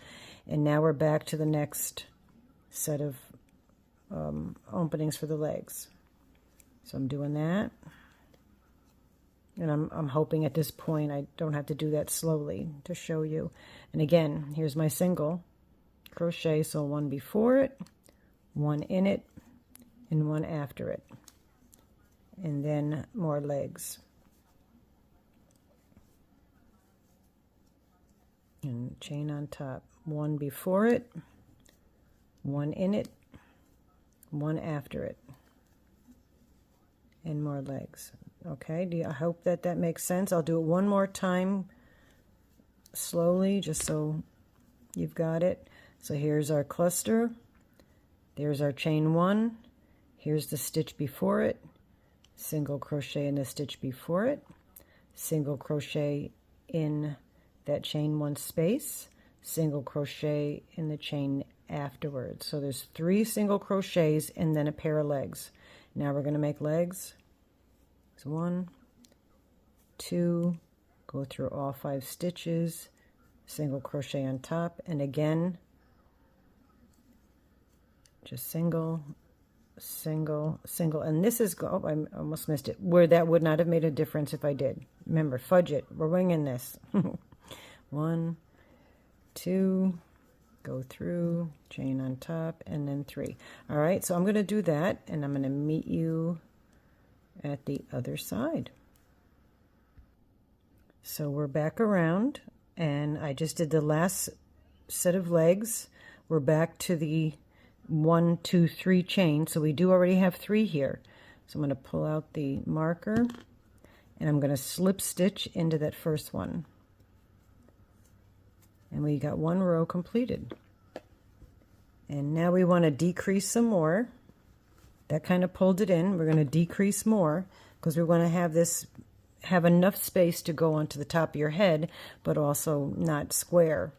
And now we're back to the next set of openings for the legs. So I'm doing that. And I'm hoping at this point I don't have to do that slowly to show you. And again, here's my single crochet. So one before it, one in it, and one after it. And then more legs. And chain on top. One before it, one in it, one after it. And more legs. Okay, I hope that that makes sense. I'll do it one more time slowly just so you've got it. So here's our cluster. There's our chain 1. Here's the stitch before it. Single crochet in the stitch before it. Single crochet in that chain 1 space. Single crochet in the chain afterwards. So there's 3 single crochets and then a pair of legs. Now we're going to make legs. 1, 2, go through all 5 stitches, single crochet on top, and again just single, single, single. And this is, oh, I almost missed it, where that would not have made a difference if I did. Remember, fudge it, we're winging this. 1, 2, go through, chain on top, and then 3. All right, so I'm going to do that, and I'm going to meet you at the other side. So we're back around, and I just did the last set of legs. We're back to the 1, 2, 3 chain, so we do already have 3 here. So I'm going to pull out the marker, and I'm going to slip stitch into that first one. And we got 1 row completed. And now we want to decrease some more. That kind of pulled it in. We're going to decrease more because we want to have this have enough space to go onto the top of your head, but also not square.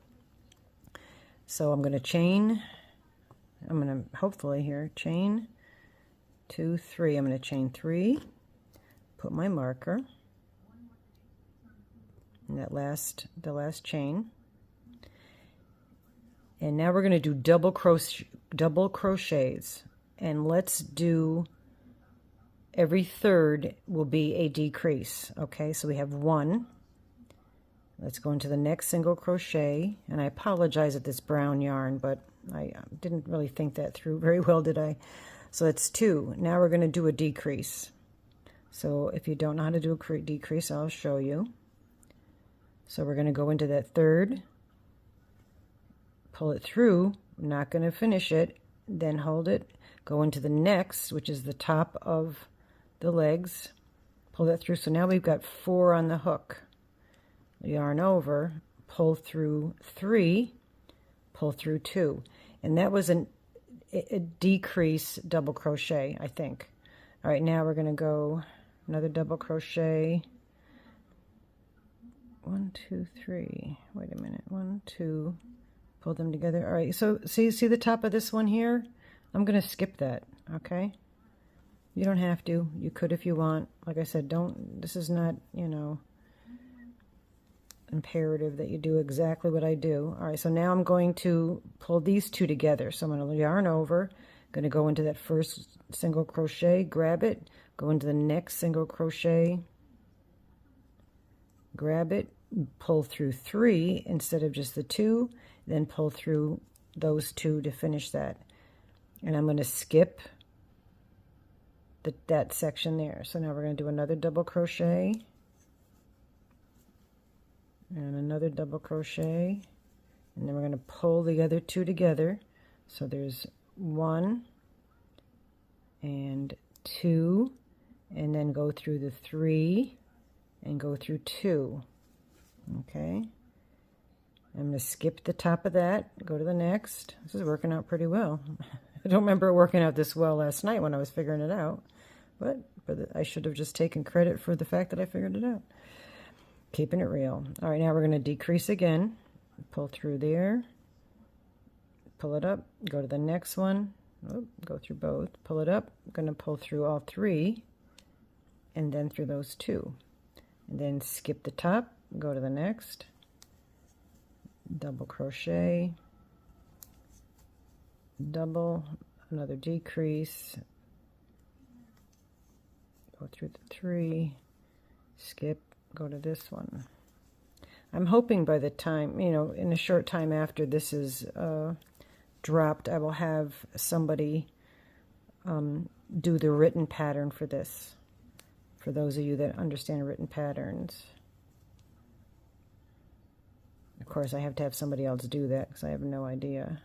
So I'm going to chain. I'm going to hopefully here chain 2, 3. I'm going to chain 3. Put my marker in that the last chain. And now we're going to do double crochets. And let's do every third will be a decrease. Okay, so we have 1. Let's go into the next single crochet. And I apologize at this brown yarn, but I didn't really think that through very well, did I? So that's 2. Now we're going to do a decrease. So if you don't know how to do a decrease, I'll show you. So we're going to go into that third, pull it through, not going to finish it, then hold it, go into the next, which is the top of the legs, pull that through. So now we've got 4 on the hook. Yarn over, pull through 3, pull through 2. And that was a decrease double crochet, I think. All right, now we're going to go another double crochet. 1, 2, 3. Wait a minute. 1, 2. Pull them together. All right, so see the top of this one here? I'm going to skip that, okay? You don't have to. You could if you want. Like I said, this is not, you know, imperative that you do exactly what I do. All right, so now I'm going to pull these 2 together. So I'm going to yarn over, going to go into that first single crochet, grab it, go into the next single crochet, grab it, pull through 3 instead of just the 2, then pull through those 2 to finish that. And I'm going to skip that section there. So now we're going to do another double crochet and another double crochet, and then we're going to pull the other 2 together. So there's 1 and 2, and then go through the 3 and go through 2. Okay, I'm going to skip the top of that, go to the next. This is working out pretty well. I don't remember it working out this well last night when I was figuring it out, but I should have just taken credit for the fact that I figured it out. Keeping it real. All right, now we're going to decrease again. Pull through there. Pull it up. Go to the next one. Oh, go through both. Pull it up. I'm going to pull through all 3 and then through those 2. And then skip the top. Go to the next. Double crochet. Double. Another decrease. Go through the 3. Skip. Go to this one. I'm hoping by the time, you know, in a short time after this is dropped, I will have somebody do the written pattern for this, for those of you that understand written patterns. Of course, I have to have somebody else do that because I have no idea.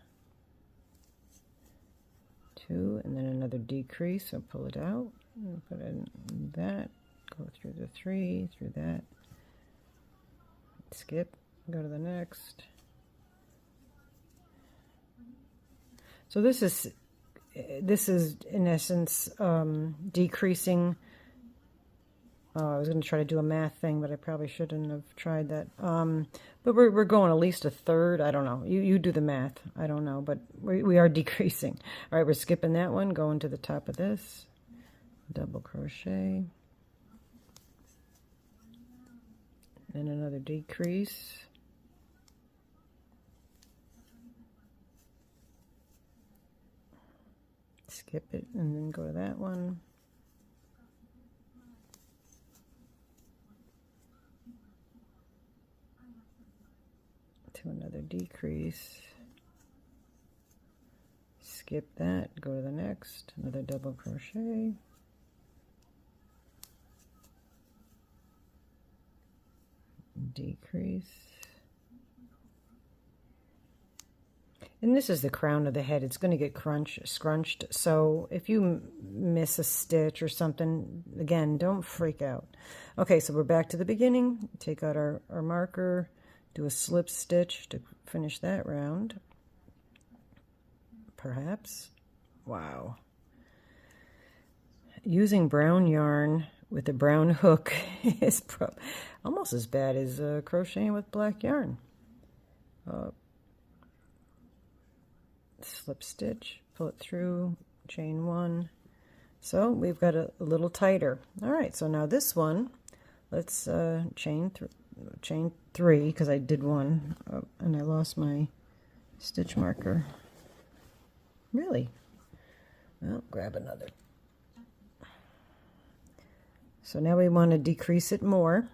2, and then another decrease, so pull it out, and put in that, go through the 3, through that, skip, go to the next. So this is in essence decreasing. I was going to try to do a math thing, but I probably shouldn't have tried that. But we're going at least a third. I don't know. You do the math. I don't know, but we are decreasing. All right, we're skipping that one, going to the top of this. Double crochet. And another decrease. Skip it and then go to that one. To another decrease. Skip that, go to the next, another double crochet. Decrease. And this is the crown of the head. It's going to get scrunched. So if you miss a stitch or something, again, don't freak out. Okay, so we're back to the beginning. Take out our marker, do a slip stitch to finish that round. Perhaps. Wow. Using brown yarn with a brown hook is almost as bad as crocheting with black yarn. Slip stitch, pull it through, chain 1. So we've got a little tighter. All right, so now this one, let's chain 3 because I did one and I lost my stitch marker. Really? Well, grab another. So now we want to decrease it more.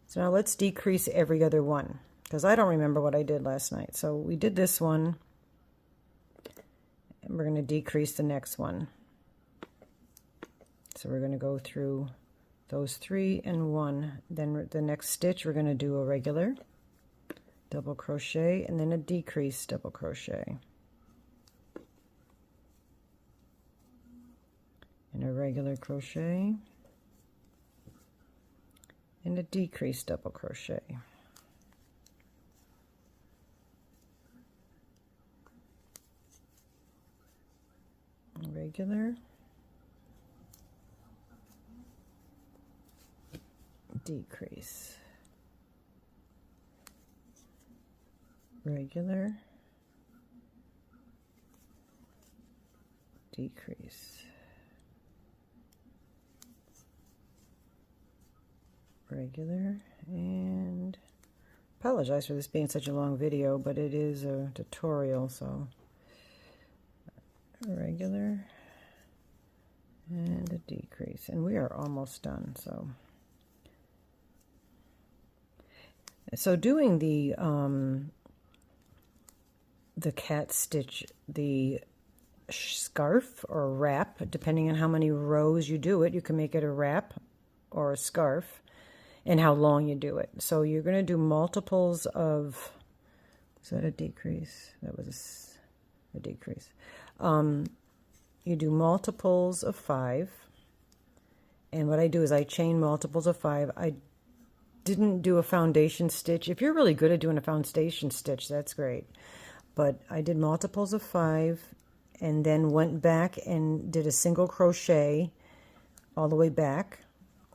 So now let's decrease every other one because I don't remember what I did last night. So we did this one and we're going to decrease the next one. So we're going to go through those 3 and 1. Then the next stitch we're going to do a regular double crochet and then a decrease double crochet. And a regular crochet and a decrease double crochet. Regular, decrease, regular, decrease, regular, and apologize for this being such a long video, but it is a tutorial, so regular and a decrease, and we are almost done. So doing the cat stitch, the scarf or wrap, depending on how many rows you do it, you can make it a wrap or a scarf, and how long you do it. So you're going to do multiples of, is that a decrease? That was a decrease. You do multiples of 5, and what I do is I chain multiples of 5. I didn't do a foundation stitch. If you're really good at doing a foundation stitch, that's great. But I did multiples of 5, and then went back and did a single crochet all the way back,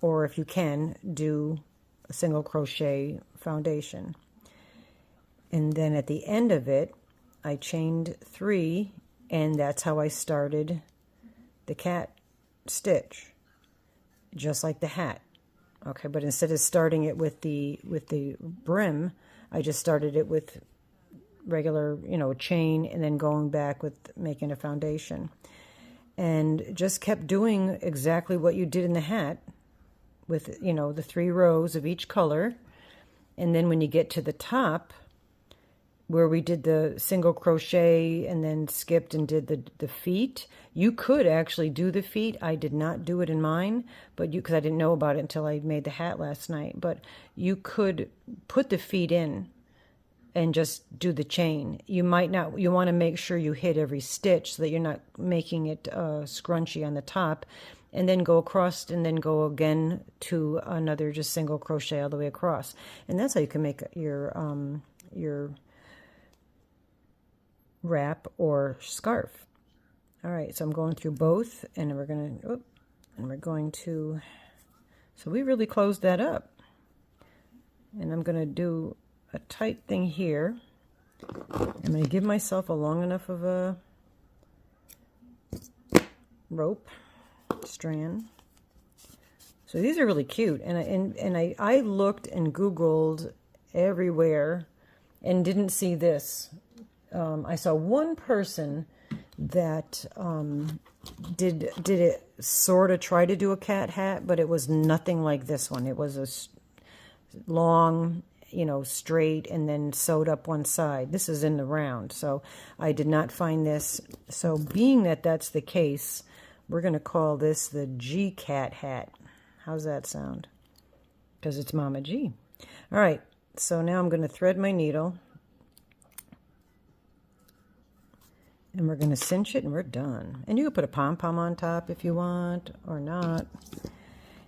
or if you can, do a single crochet foundation. And then at the end of it, I chained 3, and that's how I started the cat stitch, just like the hat. Okay, but instead of starting it with the brim, I just started it with regular, chain, and then going back with making a foundation. And just kept doing exactly what you did in the hat with, the 3 rows of each color. And then when you get to the top, where we did the single crochet and then skipped and did the feet, you could actually do the feet. I did not do it in mine, but because I didn't know about it until I made the hat last night. But you could put the feet in and just do the chain. You might not, you want to make sure you hit every stitch so that you're not making it scrunchy on the top, and then go across and then go again to another just single crochet all the way across. And that's how you can make your wrap or scarf. All right, so I'm going through both, and we're going to, so we really closed that up. And I'm going to do a tight thing here. I'm going to give myself a long enough of a rope strand. So these are really cute, and I looked and Googled everywhere and didn't see this. I saw one person that did it sort of try to do a cat hat, but it was nothing like this one. It was a long, straight, and then sewed up one side. This is in the round, so I did not find this. So being that that's the case, we're going to call this the G cat hat. How's that sound? Because it's Mama G. All right, so now I'm going to thread my needle. And we're going to cinch it, and we're done. And you can put a pom-pom on top if you want, or not.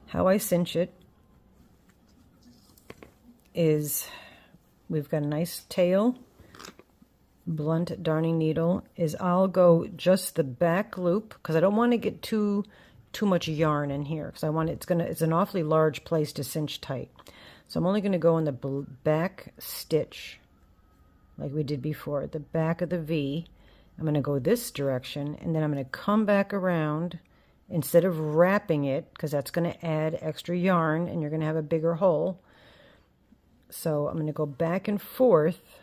How I cinch it is, we've got a nice tail, blunt darning needle, is I'll go just the back loop, because I don't want to get too much yarn in here, because I want it's an awfully large place to cinch tight. So I'm only going to go in the back stitch, like we did before, at the back of the V. I'm going to go this direction, and then I'm going to come back around instead of wrapping it, because that's going to add extra yarn and you're going to have a bigger hole. So I'm going to go back and forth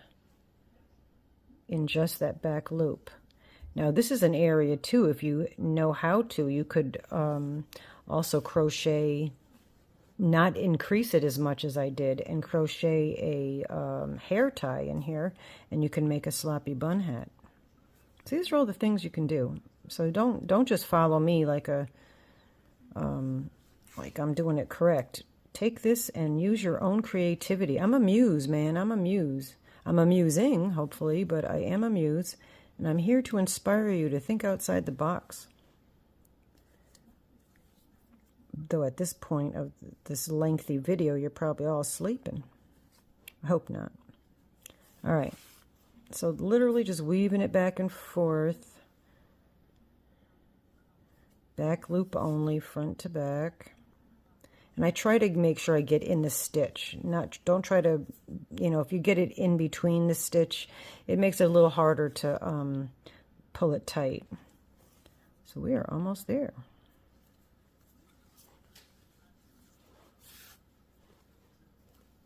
in just that back loop. Now this is an area too, if you know how to, you could also crochet, not increase it as much as I did, and crochet a hair tie in here, and you can make a sloppy bun hat. So these are all the things you can do. So don't just follow me like I'm doing it correct. Take this and use your own creativity. I'm a muse, man. I'm a muse. I'm amusing, hopefully, but I am a muse, and I'm here to inspire you to think outside the box. Though at this point of this lengthy video, you're probably all sleeping. I hope not. All right. So literally just weaving it back and forth. Back loop only, front to back. And I try to make sure I get in the stitch. Don't try to, if you get it in between the stitch, it makes it a little harder to pull it tight. So we are almost there.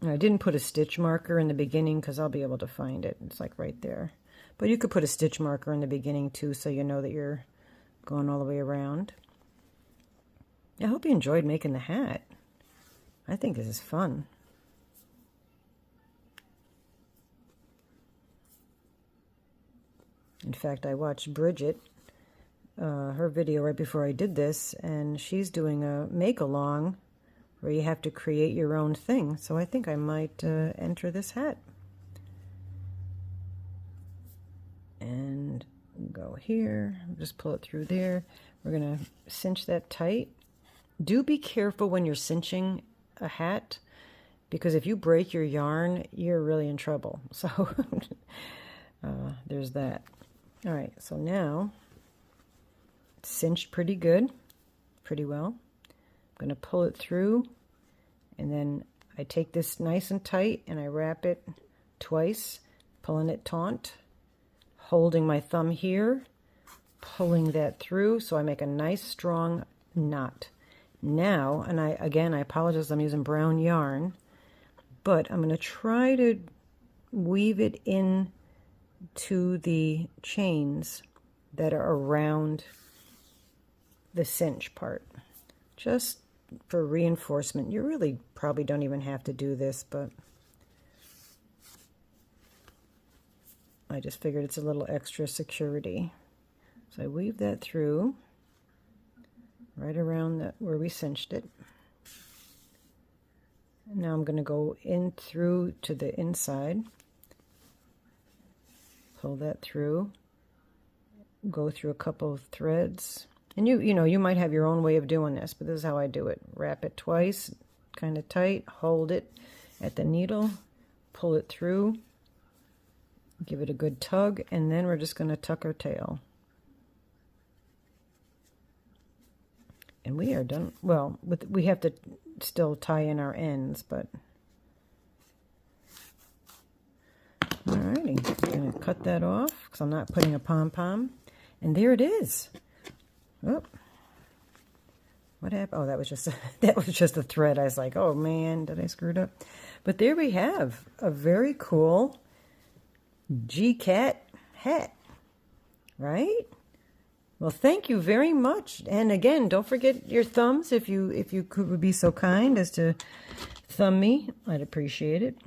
I didn't put a stitch marker in the beginning because I'll be able to find it. It's like right there. But you could put a stitch marker in the beginning too, so you know that you're going all the way around. I hope you enjoyed making the hat. I think this is fun. In fact, I watched Bridget, her video right before I did this, and she's doing a make-along where you have to create your own thing. So I think I might enter this hat. And go here, just pull it through there. We're gonna cinch that tight. Do be careful when you're cinching a hat, because if you break your yarn, you're really in trouble. So there's that. All right, so now It's cinched pretty good, pretty well. I'm going to pull it through, and then I take this nice and tight and I wrap it twice, pulling it taut, holding my thumb here, pulling that through so I make a nice strong knot. Now, and I apologize, I'm using brown yarn, but I'm going to try to weave it in to the chains that are around the cinch part, just for reinforcement. You really probably don't even have to do this, but I just figured it's a little extra security. So I weave that through right around that where we cinched it. And now I'm going to go in through to the inside, pull that through, go through a couple of threads. And you know, you might have your own way of doing this, but this is how I do it. Wrap it twice, kind of tight, hold it at the needle, pull it through, give it a good tug, and then we're just going to tuck our tail. And we are done. Well, we have to still tie in our ends, but alrighty, I'm going to cut that off because I'm not putting a pom-pom. And there it is. Oh, what happened? Oh, that was just a thread. I was like, oh man, did I screw it up? But there we have a very cool G-Cat hat, right? Well, thank you very much. And again, don't forget your thumbs if you would be so kind as to thumb me. I'd appreciate it.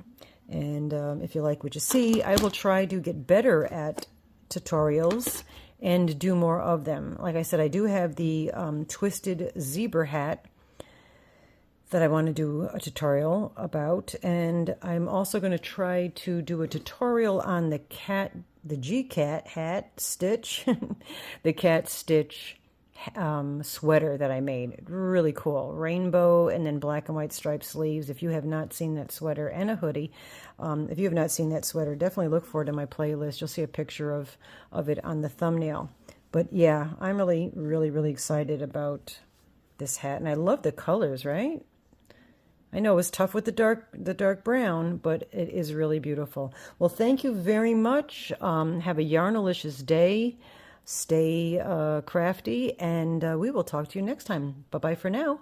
And if you like what you see, I will try to get better at tutorials and do more of them. Like I said, I do have the twisted zebra hat that I want to do a tutorial about, and I'm also going to try to do a tutorial on the G-Cat hat stitch, the cat stitch sweater that I made. Really cool. Rainbow and then black and white striped sleeves. If you have not seen that sweater, and a hoodie, if you have not seen that sweater, definitely look for it in my playlist. You'll see a picture of it on the thumbnail. But yeah, I'm really excited about this hat, and I love the colors, right? I know it was tough with the dark brown, but it is really beautiful. Well, thank you very much. Have a yarnalicious day. Stay crafty, and we will talk to you next time. Bye-bye for now.